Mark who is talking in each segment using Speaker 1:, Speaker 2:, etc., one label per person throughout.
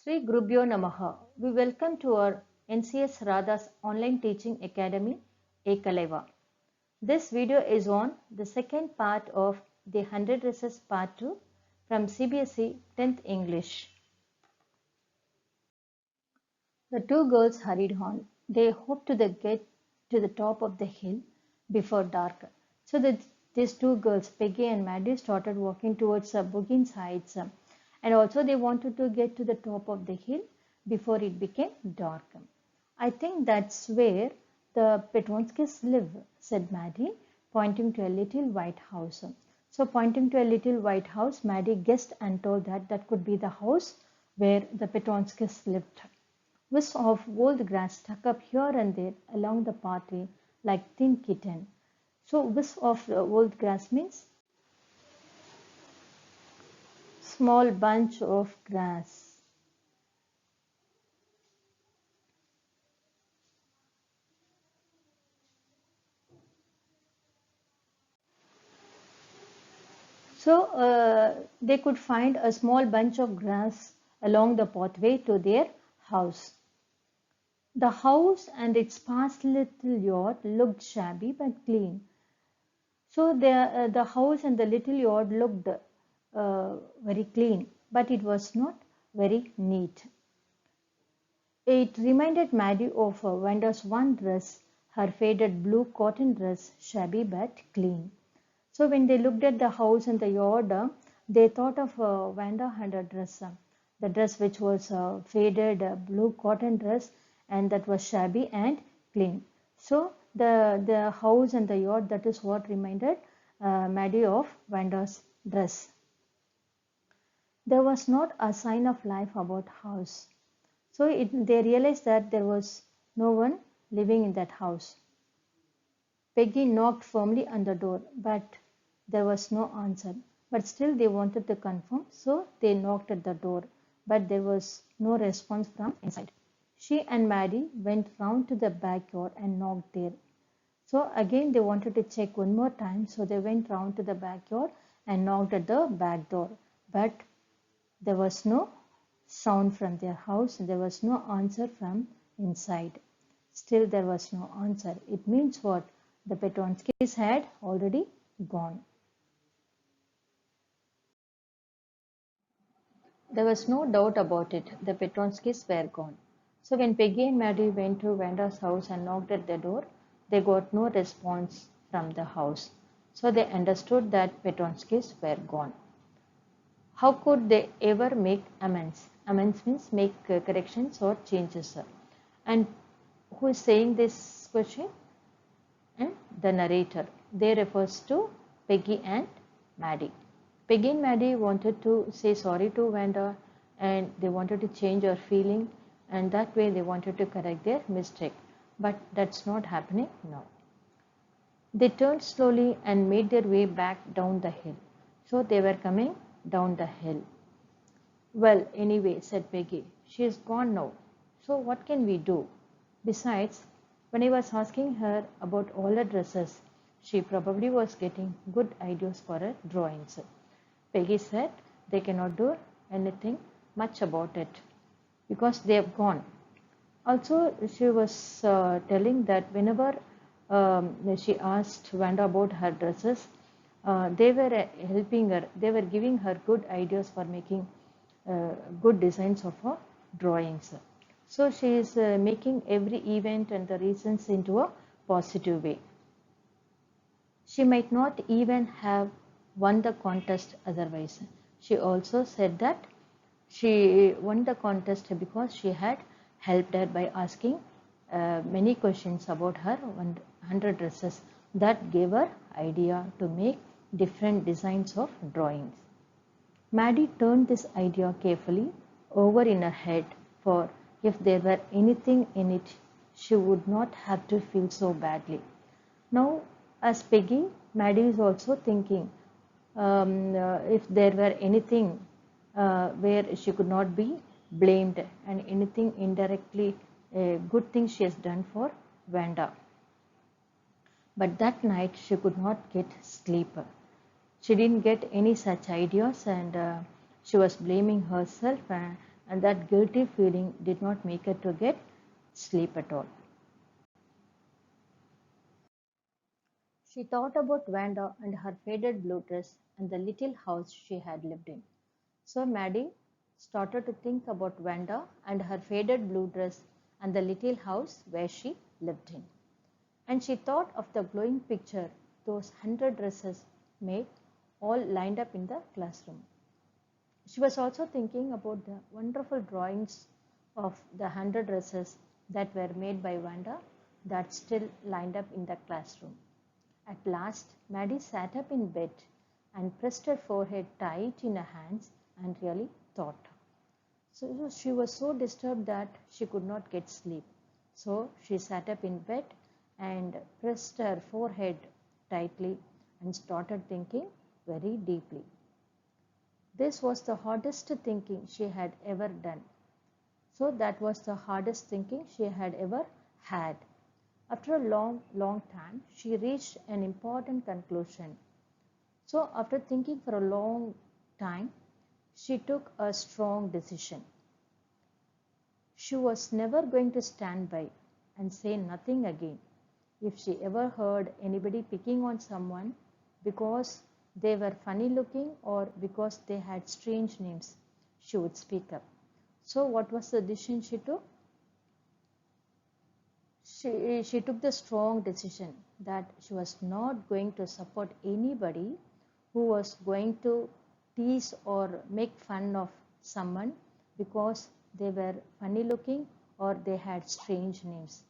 Speaker 1: Sri Gurubhyo Namaha. We welcome to our NCS Radha's online teaching academy, Ekalaiva. This video is on the second part of the 100 Dresses Part 2 from CBSE 10th English. The two girls hurried on. They hoped to get to the top of the hill before dark. So these two girls, Peggy and Maddie, started walking towards Buggins Heights. And also they wanted to get to the top of the hill before it became dark. I think that's where the Petronskis live, said Maddie, pointing to a little white house. So pointing to a little white house, Maddie guessed and told that that could be the house where the Petronskis lived. Wisps of old grass stuck up here and there along the pathway like thin kitten. So wisp of old grass means small bunch of grass. So they could find a small bunch of grass along the pathway to their house. The house and its sparse little yard looked shabby but clean. So the house and the little yard looked very clean, but it was not very neat. It reminded Maddie of Vanda's one dress, her faded blue cotton dress, shabby but clean. So when they looked at the house and the yard, they thought of Vanda and her dress, the dress which was faded blue cotton dress, and that was shabby and clean. So the house and the yard, that is what reminded Maddie of Vanda's dress. There was not a sign of life about house. So they realized that there was no one living in that house. Peggy knocked firmly on the door, but there was no answer. But still they wanted to confirm, so they knocked at the door, but there was no response from inside. She and Maddie went round to the backyard and knocked there. So again they wanted to check one more time, so they went round to the backyard and knocked at the back door. But there was no sound from their house, there was no answer from inside. Still there was no answer. It means what? The Petronskis had already gone. There was no doubt about it. The Petronskis were gone. So when Peggy and Maddie went to Vanda's house and knocked at the door, they got no response from the house. So they understood that Petronskis were gone. How could they ever make amends? Amends means make corrections or changes. And who is saying this question? And the narrator. They refers to Peggy and Maddie. Peggy and Maddie wanted to say sorry to Vanda and they wanted to change her feeling, and that way they wanted to correct their mistake. But that's not happening now. They turned slowly and made their way back down the hill. So they were coming down the hill. Well, anyway, said Peggy, she is gone now. So what can we do? Besides, when I was asking her about all her dresses, she probably was getting good ideas for her drawings. Peggy said they cannot do anything much about it because they have gone. Also, she was telling that whenever she asked Vanda about her dresses, they were helping her, they were giving her good ideas for making good designs of her drawings. So she is making every event and the reasons into a positive way. She might not even have won the contest otherwise. She also said that she won the contest because she had helped her by asking many questions about her 100 dresses. That gave her idea to make different designs of drawings. Maddie turned this idea carefully over in her head, for if there were anything in it, she would not have to feel so badly. Now, as Peggy, Maddie is also thinking if there were anything where she could not be blamed and anything indirectly a good thing she has done for Vanda. But that night she could not get sleep. She didn't get any such ideas and she was blaming herself and that guilty feeling did not make her to get sleep at all. She thought about Wanda and her faded blue dress and the little house she had lived in. So Maddie started to think about Wanda and her faded blue dress and the little house where she lived in. And she thought of the glowing picture those 100 dresses made, all lined up in the classroom. She was also thinking about the wonderful drawings of the 100 dresses that were made by Wanda that still lined up in the classroom. At last, Maddie sat up in bed and pressed her forehead tight in her hands and really thought. So she was so disturbed that she could not get sleep. So she sat up in bed and pressed her forehead tightly and started thinking very deeply. This was the hardest thinking she had ever done. So that was the hardest thinking she had ever had. After a long time, she reached an important conclusion. So after thinking for a long time, she took a strong decision. She was never going to stand by and say nothing again. If she ever heard anybody picking on someone because they were funny looking or because they had strange names, she would speak up. So what was the decision she took? She took the strong decision that she was not going to support anybody who was going to tease or make fun of someone because they were funny looking or they had strange names,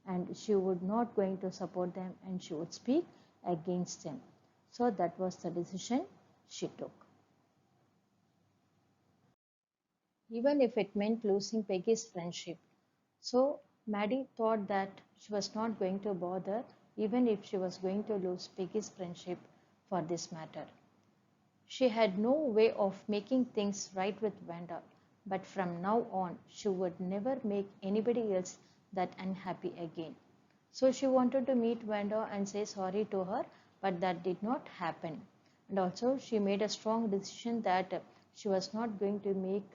Speaker 1: and she would not going to support them and she would speak against them. So that was the decision she took, even if it meant losing Peggy's friendship. So Maddie thought that she was not going to bother even if she was going to lose Peggy's friendship for this matter. She had no way of making things right with Wanda, but from now on she would never make anybody else that unhappy again. So she wanted to meet Wanda and say sorry to her, but that did not happen. And also she made a strong decision that she was not going to make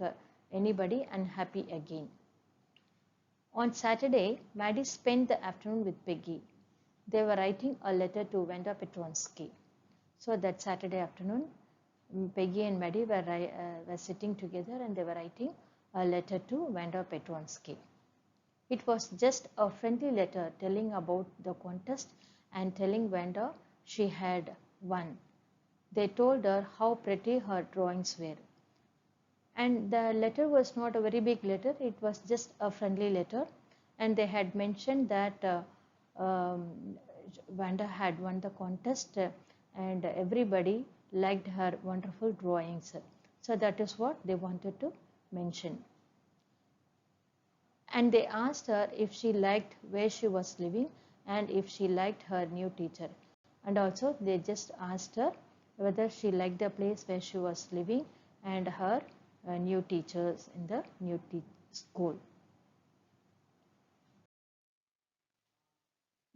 Speaker 1: anybody unhappy again. On Saturday, Maddie spent the afternoon with Peggy. They were writing a letter to Wanda Petronsky. So that Saturday afternoon, Peggy and Maddie were sitting together and they were writing a letter to Wanda Petronsky. It was just a friendly letter telling about the contest and telling Wanda she had won. They told her how pretty her drawings were. And the letter was not a very big letter, it was just a friendly letter. And they had mentioned that Wanda had won the contest and everybody liked her wonderful drawings. So that is what they wanted to mention. And they asked her if she liked where she was living and if she liked her new teacher. And also they just asked her whether she liked the place where she was living and her new teachers in the new school.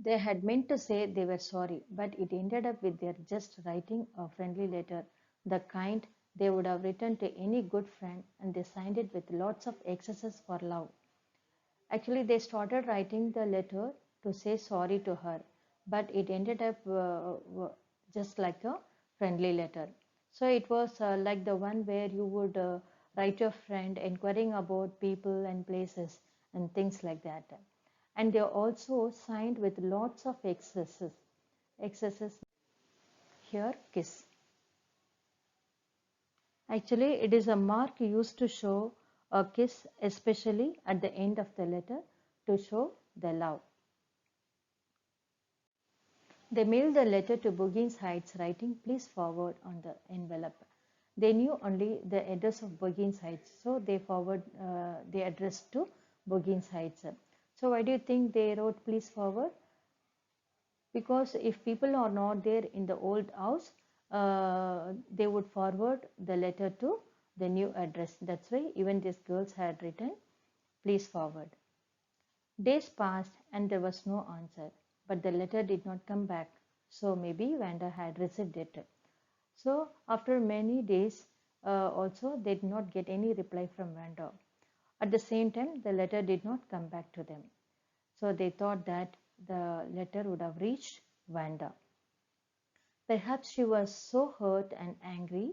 Speaker 1: They had meant to say they were sorry, but it ended up with their just writing a friendly letter, the kind they would have written to any good friend, and they signed it with lots of excesses for love. Actually, they started writing the letter to say sorry to her, but it ended up just like a friendly letter. So it was like the one where you would write your friend inquiring about people and places and things like that. And they also signed with lots of excesses. Excesses here, kiss. Actually, it is a mark used to show a kiss, especially at the end of the letter to show the love. They mailed the letter to Buggins Heights, writing "Please forward" on the envelope. They knew only the address of Buggins Heights, so they forward the address to Buggins Heights. So why do you think they wrote "Please forward"? Because if people are not there in the old house, they would forward the letter to the new address. That's why even these girls had written "Please forward." Days passed and there was no answer, but the letter did not come back. So maybe Wanda had received it. So after many days, also they did not get any reply from Wanda. At the same time, the letter did not come back to them. So they thought that the letter would have reached Wanda. Perhaps she was so hurt and angry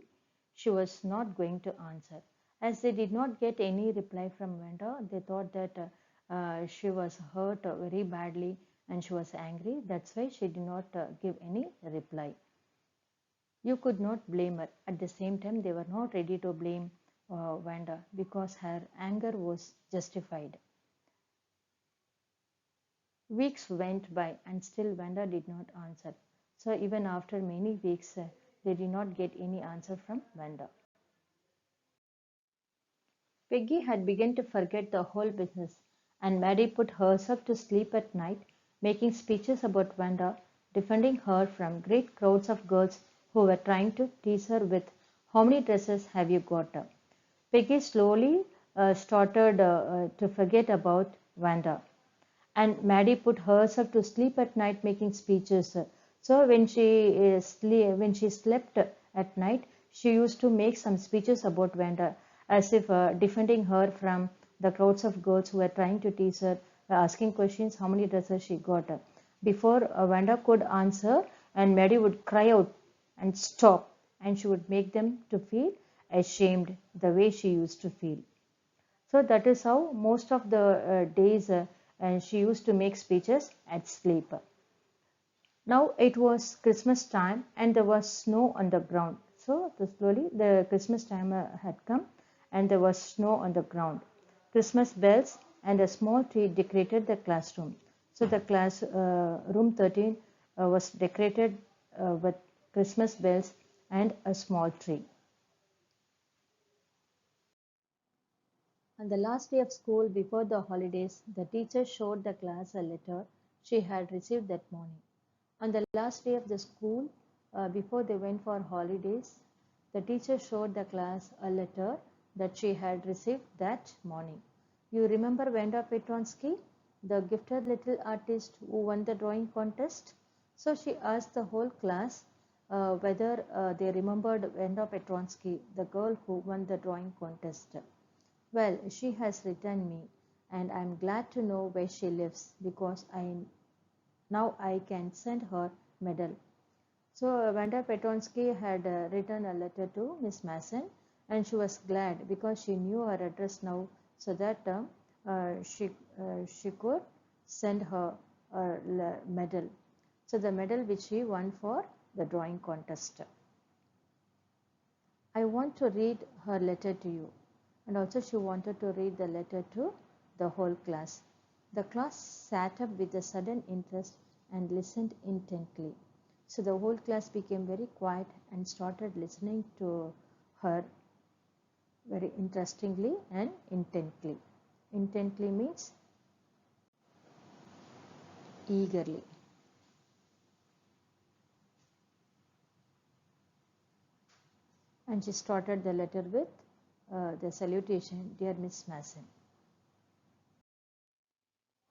Speaker 1: she was not going to answer. As they did not get any reply from Wanda, they thought that she was hurt very badly and she was angry. That's why she did not give any reply. You could not blame her. At the same time, they were not ready to blame Wanda because her anger was justified. Weeks went by and still Wanda did not answer. So even after many weeks, they did not get any answer from Wanda. Peggy had begun to forget the whole business, and Maddie put herself to sleep at night, making speeches about Wanda, defending her from great crowds of girls who were trying to tease her with, "How many dresses have you got?" Peggy slowly started to forget about Wanda. And Maddie put herself to sleep at night making speeches. So when she slept at night, she used to make some speeches about Wanda, as if defending her from the crowds of girls who were trying to tease her, asking questions how many dresses she got. Before Wanda could answer, and Maddie would cry out and stop, and she would make them to feel ashamed the way she used to feel. So that is how most of the days and she used to make speeches at sleep. Now it was Christmas time and there was snow on the ground. So slowly the Christmas time had come and there was snow on the ground. Christmas bells and a small tree decorated the classroom. So the class room 13 was decorated with Christmas bells and a small tree. On the last day of school before the holidays, the teacher showed the class a letter she had received that morning. On the last day of the school, before they went for holidays, the teacher showed the class a letter that she had received that morning. You remember Vanda Petronsky, the gifted little artist who won the drawing contest? So she asked the whole class whether they remembered Vanda Petronsky, the girl who won the drawing contest. Well, she has written me, and I am glad to know where she lives because now I can send her medal. So Vanda Petronsky had written a letter to Miss Masson, and she was glad because she knew her address now, so that she could send her a medal. So the medal which she won for the drawing contest. I want to read her letter to you. And also she wanted to read the letter to the whole class. The class sat up with a sudden interest and listened intently. So the whole class became very quiet and started listening to her very interestingly and intently. Intently means eagerly. And she started the letter with the salutation, "Dear Miss Masson.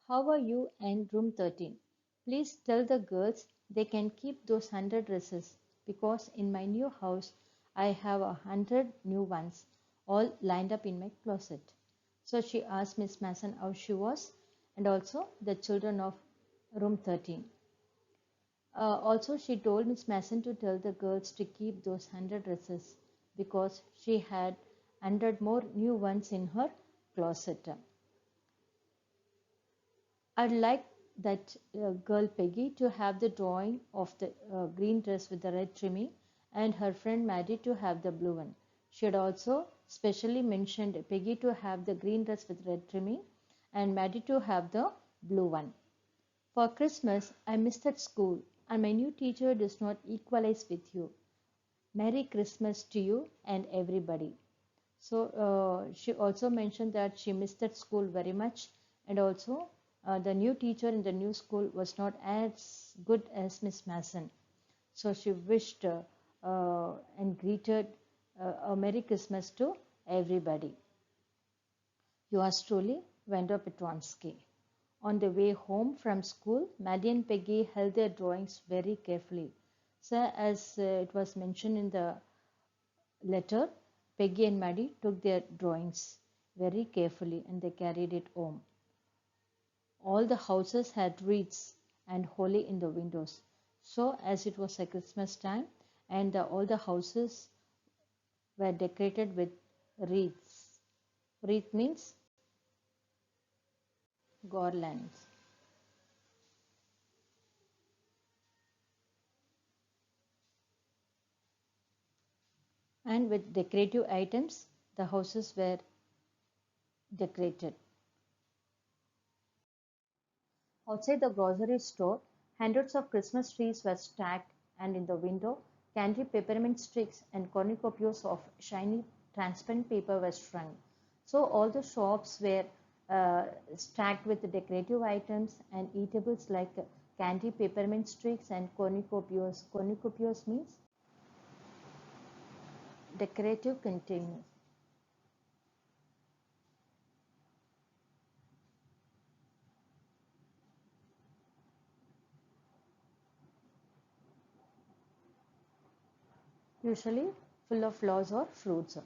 Speaker 1: How are you and room 13? Please tell the girls they can keep those 100 dresses because in my new house I have 100 new ones all lined up in my closet." So she asked Miss Masson how she was and also the children of room 13. Also, she told Miss Masson to tell the girls to keep those 100 dresses because she had 100 more new ones in her closet. I'd like that girl Peggy to have the drawing of the green dress with the red trimming and her friend Maddie to have the blue one. She had also specially mentioned Peggy to have the green dress with red trimming and Maddie to have the blue one. For Christmas, I missed at school and my new teacher does not equalize with you. Merry Christmas to you and everybody. So she also mentioned that she missed that school very much and also the new teacher in the new school was not as good as Miss Masson. So she wished and greeted a Merry Christmas to everybody. Yours truly, Vanda Petronsky. On the way home from school, Maddie and Peggy held their drawings very carefully. So as it was mentioned in the letter, Peggy and Maddie took their drawings very carefully and they carried it home. All the houses had wreaths and holly in the windows. So, as it was a Christmas time, and all the houses were decorated with wreaths. Wreath means garlands. And with decorative items, the houses were decorated. Outside the grocery store, hundreds of Christmas trees were stacked, and in the window, candy peppermint sticks and cornucopias of shiny transparent paper were strung. So all the shops were uh, stacked with decorative items and eatables like candy peppermint sticks and cornucopias. Cornucopias means decorative containers. Usually full of flowers or fruits.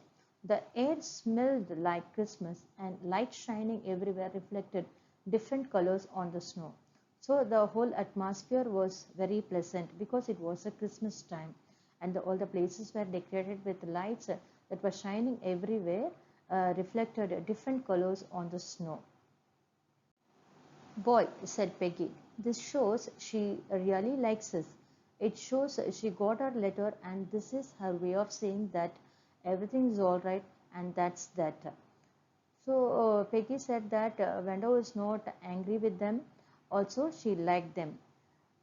Speaker 1: The air smelled like Christmas and light shining everywhere reflected different colors on the snow. So the whole atmosphere was very pleasant because it was a Christmas time and all the places were decorated with lights that were shining everywhere, reflected different colors on the snow. Boy, said Peggy, this shows she really likes us. It shows she got our letter, and this is her way of saying that everything is all right, and that's that. So Peggy said that Wanda was not angry with them. Also, she liked them.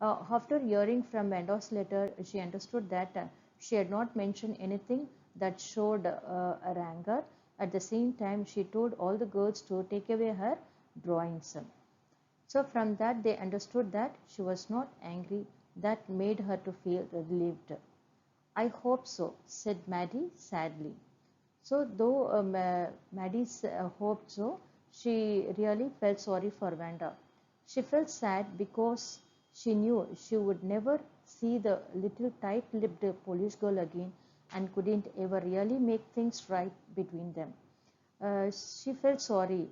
Speaker 1: After hearing from Wanda's letter, she understood that she had not mentioned anything that showed her anger. At the same time, she told all the girls to take away her drawings. So from that they understood that she was not angry. That made her to feel relieved. I hope so, said Maddie sadly. So though Maddie hoped so, she really felt sorry for Wanda. She felt sad because she knew she would never see the little tight-lipped Polish girl again and couldn't ever really make things right between them. She felt sorry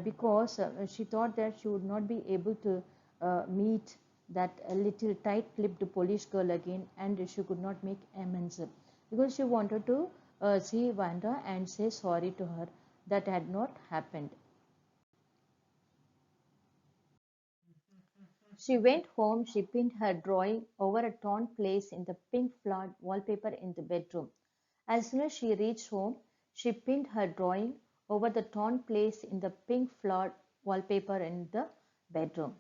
Speaker 1: because she thought that she would not be able to meet that little tight-lipped Polish girl again, and she could not make amends because she wanted to see Wanda and say sorry to her. That had not happened. She went home, she pinned her drawing over a torn place in the pink flowered wallpaper in the bedroom. As soon as she reached home, she pinned her drawing over the torn place in the pink flowered wallpaper in the bedroom.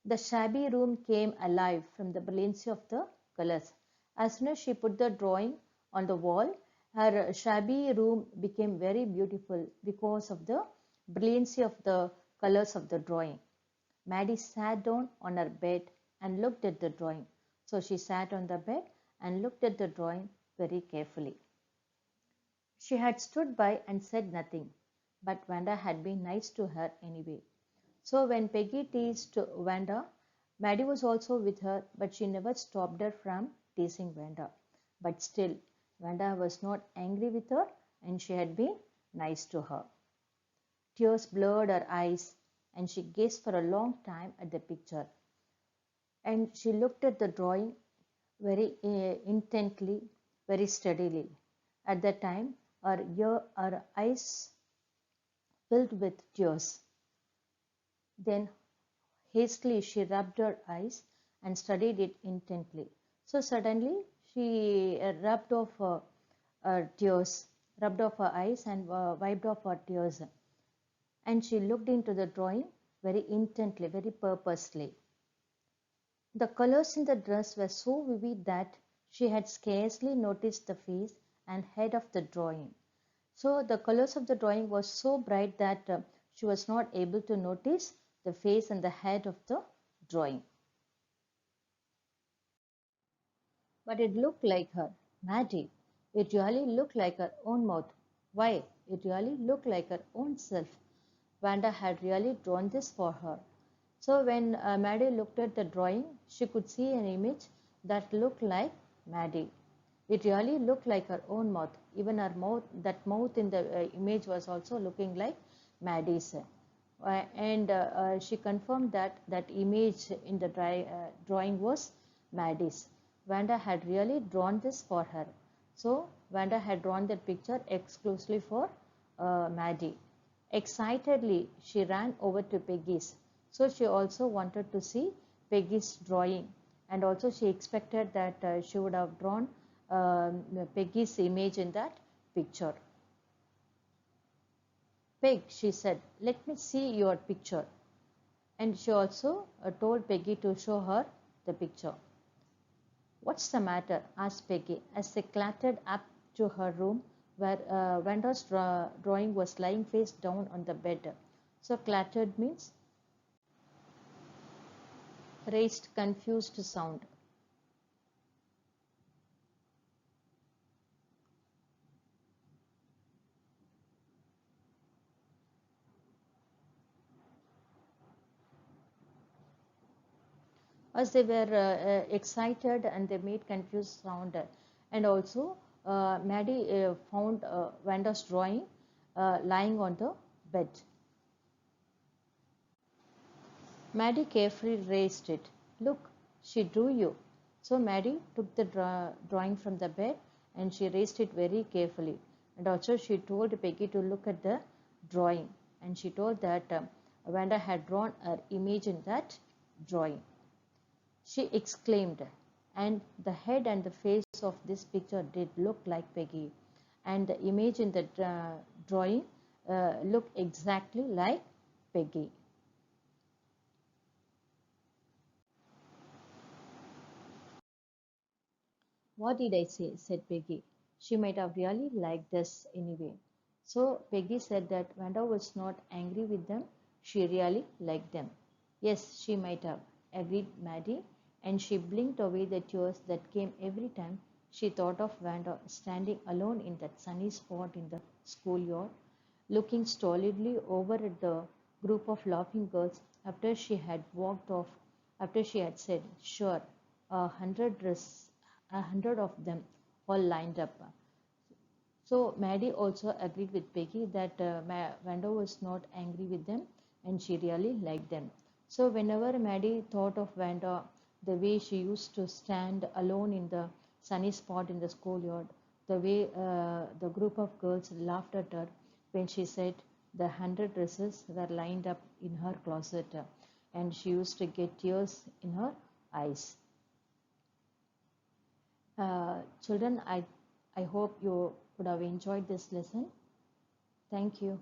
Speaker 1: The shabby room came alive from the brilliancy of the colors. As soon as she put the drawing on the wall, her shabby room became very beautiful because of the brilliancy of the colors of the drawing. Maddie sat down on her bed and looked at the drawing. So she sat on the bed and looked at the drawing very carefully. She had stood by and said nothing, but Wanda had been nice to her anyway. So when Peggy teased Wanda, Maddie was also with her, but she never stopped her from teasing Wanda. But still, Wanda was not angry with her and she had been nice to her. Tears blurred her eyes and she gazed for a long time at the picture. And she looked at the drawing very intently, very steadily. At that time, her eyes filled with tears. Then hastily she rubbed her eyes and studied it intently. So suddenly she rubbed off her tears, rubbed off her eyes and wiped off her tears. And she looked into the drawing very intently, very purposely. The colors in the dress were so vivid that she had scarcely noticed the face and head of the drawing. So the colors of the drawing was so bright that she was not able to notice the face and the head of the drawing. But it looked like her, Maddie. It really looked like her own mouth. Why, it really looked like her own self. Wanda had really drawn this for her. So when Maddie looked at the drawing, she could see an image that looked like Maddie. It really looked like her own mouth. Even her mouth, that mouth in the image was also looking like Maddie's. And she confirmed that that image in the drawing was Maddie's. Vanda had really drawn this for her. So Vanda had drawn that picture exclusively for Maddie. Excitedly, she ran over to Peggy's. So she also wanted to see Peggy's drawing, and also she expected that she would have drawn Peggy's image in that picture. Peg, she said, let me see your picture. And she also told Peggy to show her the picture. What's the matter? Asked Peggy as they clattered up to her room where Vanda's drawing was lying face down on the bed. So clattered means raised confused sound. As they were excited and they made confused sound. And also Maddie found Vanda's drawing lying on the bed. Maddie carefully raised it. Look, she drew you. So Maddie took the drawing from the bed and she raised it very carefully. And also she told Peggy to look at the drawing. And she told that Vanda had drawn her image in that drawing. She exclaimed, and the head and the face of this picture did look like Peggy. And the image in the drawing looked exactly like Peggy. What did I say? Said Peggy. She might have really liked this anyway. So Peggy said that Wanda was not angry with them. She really liked them. Yes, she might have, agreed Maddie, and she blinked away the tears that came every time she thought of Wanda standing alone in that sunny spot in the schoolyard, looking stolidly over at the group of laughing girls after she had walked off, after she had said, sure, 100 of them all lined up. So Maddie also agreed with Peggy that Vanda was not angry with them and she really liked them. So whenever Maddie thought of Vanda, the way she used to stand alone in the sunny spot in the schoolyard, the way the group of girls laughed at her when she said the 100 dresses were lined up in her closet, and she used to get tears in her eyes. Children, I hope you would have enjoyed this lesson. Thank you.